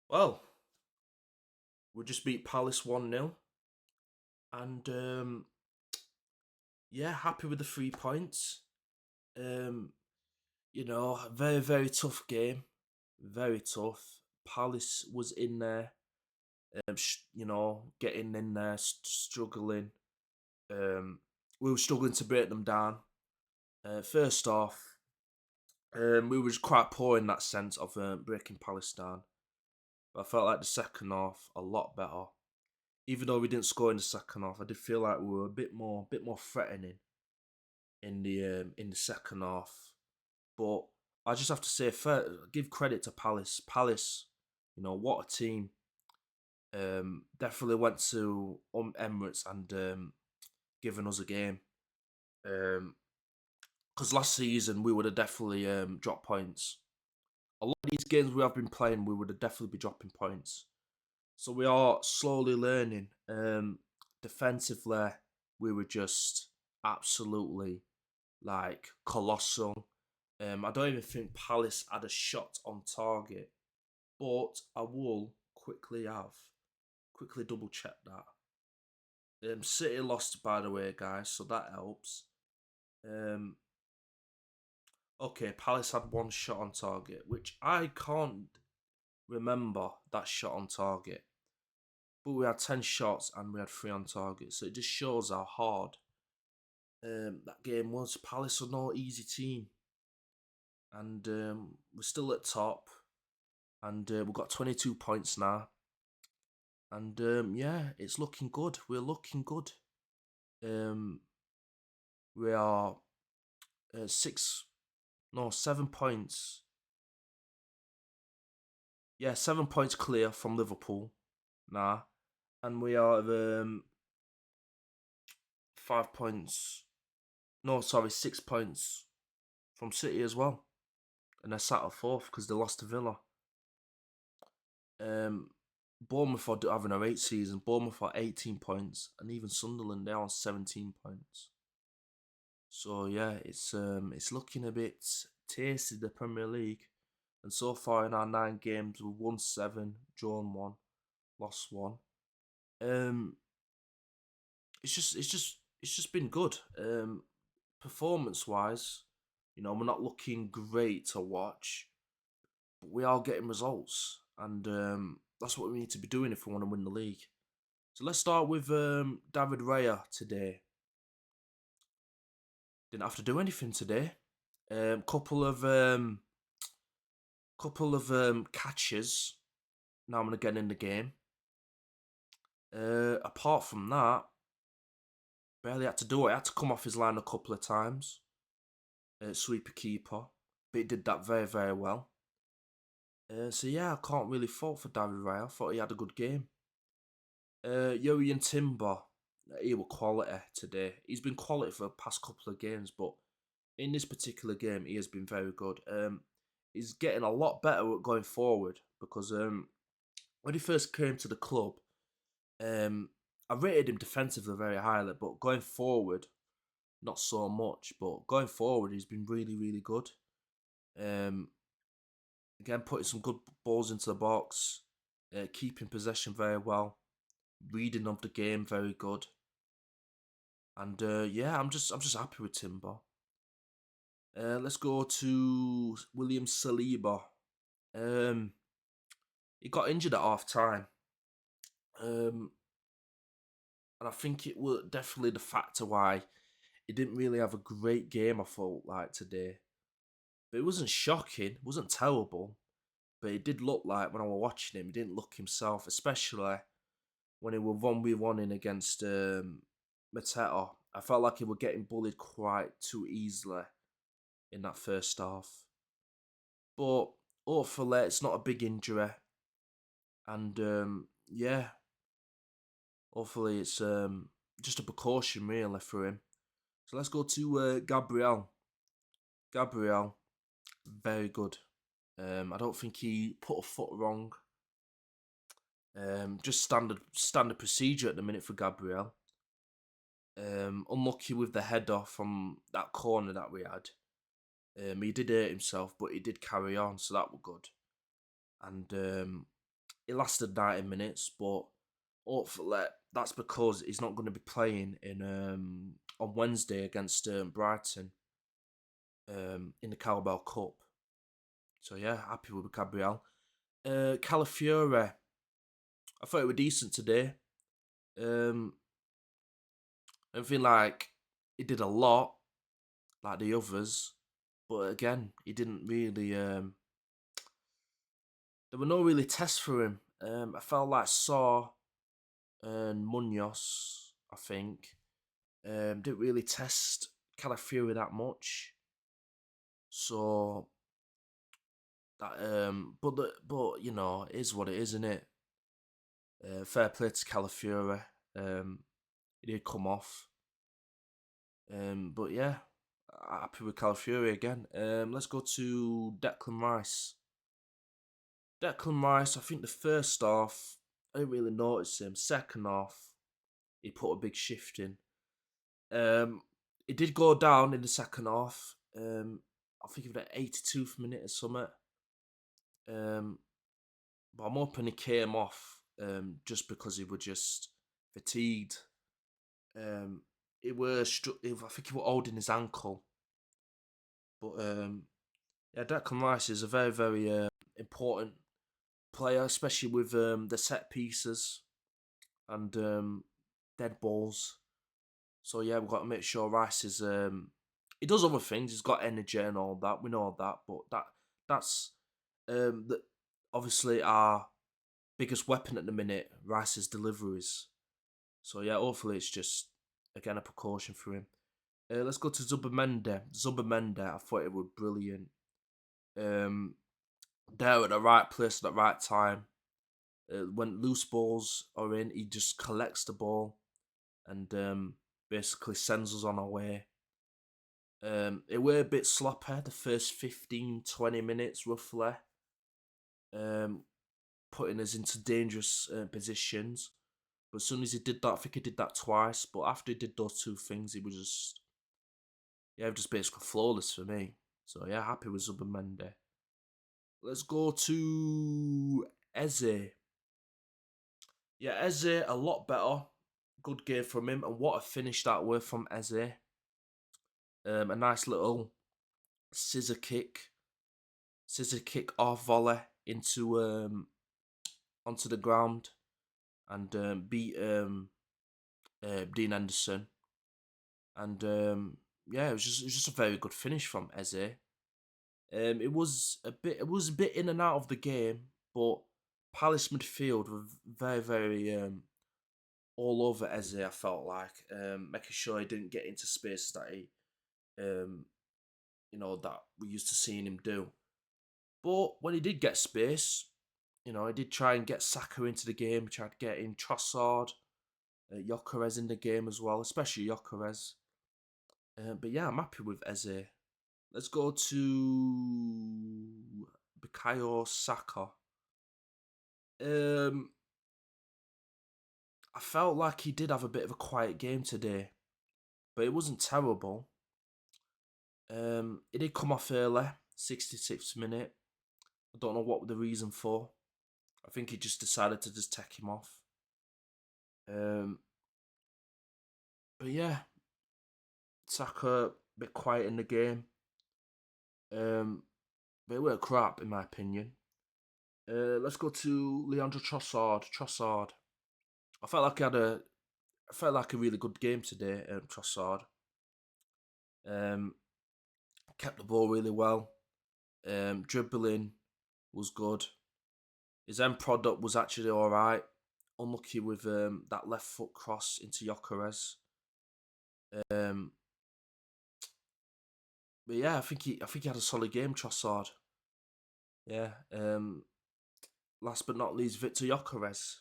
Well, we just beat Palace 1-0. And yeah, happy with the 3 points. Um, very, very tough game. Very tough. Palace was in there, getting in there, struggling. Um, we were struggling to break them down. First off, we were quite poor in that sense of breaking Palace down. But I felt like the second half a lot better. Even though we didn't score in the second half, I did feel like we were a bit more threatening in the second half. But I just have to say, give credit to Palace. Palace, what a team. Definitely went to Emirates and given us a game. Because last season we would have definitely dropped points. A lot of these games we have been playing, we would have definitely be dropping points. So we are slowly learning. Defensively, we were just absolutely like colossal. I don't even think Palace had a shot on target, but I will quickly double check that. City lost, by the way, guys, so that helps. Um, okay, Palace had one shot on target, which I can't remember that shot on target. But we had 10 shots and we had 3 on target, so it just shows how hard that game was. Palace are no easy team, and we're still at top, and we've got 22 points now. And yeah, it's looking good. We're looking good. Um, we are 7 points. Yeah, 7 points clear from Liverpool now, and we are 5 points. No, sorry, 6 points from City as well, and they're sat at fourth because they lost to Villa. Um, Bournemouth are having a great season. Bournemouth are 18 points, and even Sunderland they're on 17 points. So yeah, it's looking a bit tasty, the Premier League. And so far in our 9 games, we've won 7, drawn 1, lost 1. Um, it's just been good. Performance wise, we're not looking great to watch, but we are getting results, and that's what we need to be doing if we want to win the league. So let's start with David Raya today. Didn't have to do anything today. Couple of catches. Now I'm gonna get in the game. Apart from that, barely had to do it. I had to come off his line a couple of times. Sweep a keeper, but he did that very very well. So yeah, I can't really fault for David Raya. I thought he had a good game. Yowie Timber, he was quality today. He's been quality for the past couple of games, but in this particular game, he has been very good. He's getting a lot better at going forward because when he first came to the club, I rated him defensively very highly, but going forward, not so much. But going forward, he's been really, really good. Um, Again, putting some good balls into the box, keeping possession very well, reading of the game very good, and yeah, I'm just happy with Timber. Let's go to William Saliba. Um, he got injured at half time, um, and I think it was definitely the factor why he didn't really have a great game. I felt like today, but it wasn't shocking, it wasn't terrible, but it did look like when I was watching him, he didn't look himself, especially when he was 1v1 in against Mateta. I felt like he was getting bullied quite too easily in that first half. But hopefully it's not a big injury. And yeah, hopefully it's just a precaution really for him. So let's go to Gabriel. Gabriel, very good. I don't think he put a foot wrong. Just standard procedure at the minute for Gabriel. Unlucky with the header from that corner that we had. He did hurt himself, but he did carry on, so that was good. And it lasted 90 minutes, but hopefully that's because he's not going to be playing in on Wednesday against Brighton in the Carabao Cup. So yeah, happy with Gabriel. Calafiore, I thought it was decent today. I feel like he did a lot, like the others, but again, he didn't really. There were no really tests for him. I felt like Saw and Munoz, I think, didn't really test Calafiori that much. So that but you know, it is what it is, isn't it? Fair play to Calafiori. He did come off. But yeah, happy with Calafiori again. Let's go to Declan Rice. Declan Rice, I think the first half, I didn't really notice him. Second half, he put a big shift in. It did go down in the second half. I think it was at 82th minute or something. But I'm hoping he came off just because he was just fatigued. It was I think he was holding his ankle. But yeah, Declan Rice is a very, very important player, especially with the set pieces and dead balls. So yeah, we've got to make sure Rice is. He does other things. He's got energy and all that. We know that, but that's obviously our biggest weapon at the minute. Rice's deliveries. So yeah, hopefully it's just again a precaution for him. Let's go to Zubamende. Zubamende, I thought it was brilliant. There at the right place at the right time. When loose balls are in, he just collects the ball and basically sends us on our way. It were a bit sloppy the first 15-20 minutes roughly, putting us into dangerous positions. But as soon as he did that, I think he did that twice. But after he did those two things, he was just basically flawless for me. So yeah, happy with Zubamende. Let's go to Eze. Yeah, Eze a lot better. Good game from him, and what a finish that were from Eze. A nice little scissor kick off volley into onto the ground and beat Dean Anderson. And yeah, it was just a very good finish from Eze. It was a bit in and out of the game, but Palace midfield were very, very all over Eze. I felt like making sure he didn't get into spaces that he that we used to seeing him do. But when he did get space, he did try and get Saka into the game. He tried to get in Trossard, Gyökeres in the game as well, especially Gyökeres. But yeah, I'm happy with Eze. Let's go to Bukayo Saka. I felt like he did have a bit of a quiet game today, but it wasn't terrible. He did come off early, 66th minute. I don't know what the reason for. I think he just decided to just take him off. But yeah, Saka a bit quiet in the game. But it weren't crap in my opinion. Let's go to Leandro Trossard. Trossard. I felt like a really good game today. Trossard. Kept the ball really well. Dribbling was good. His end product was actually all right. Unlucky with that left foot cross into Gyökeres. But yeah, I think he had a solid game, Trossard. Yeah. Last but not least, Victor Gyökeres.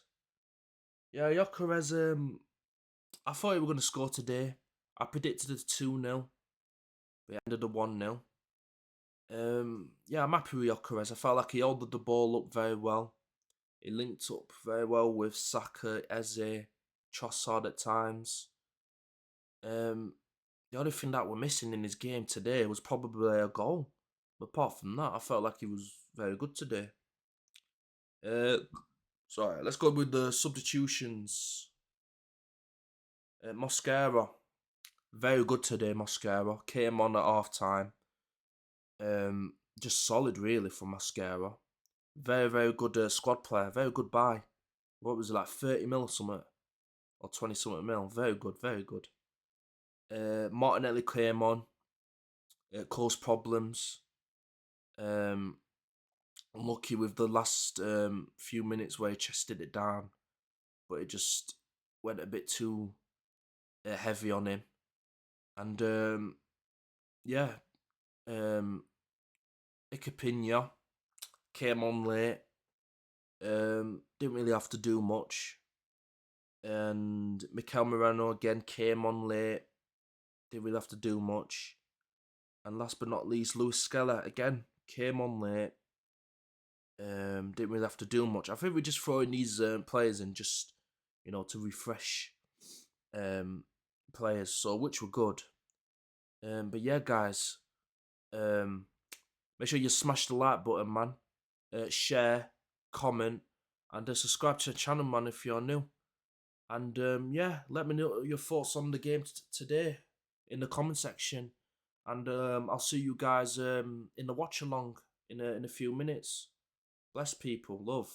Yeah, Gyökeres. I thought he were going to score today. I predicted it 2-0. But it ended at 1-0. Yeah, I'm happy with Gyökeres. I felt like he held the ball up very well. He linked up very well with Saka, Eze, Trossard at times. The only thing that we're missing in his game today was probably a goal. But apart from that, I felt like he was very good today. So alright, let's go with the substitutions. Mosquera, very good today. Mosquera came on at half time. Just solid really for Mosquera. Very very good squad player. Very good buy. What was it, like 30 mil or something, or 20 something mil? Very good, very good. Martinelli came on. Caused problems. Um, Unlucky with the last few minutes where he chested it down, but it just went a bit too heavy on him. And yeah, um, Ikapinha came on late. Didn't really have to do much. And Mikel Moreno again came on late. Didn't really have to do much. And last but not least, Luis Skeller again came on late. Didn't really have to do much. I think we're just throwing these players in just, to refresh players, so which were good. But yeah, guys, make sure you smash the like button, man. Share, comment, and subscribe to the channel, man, if you're new. And yeah, let me know your thoughts on the game today in the comment section. And I'll see you guys in the watch along in a few minutes. Bless people, love.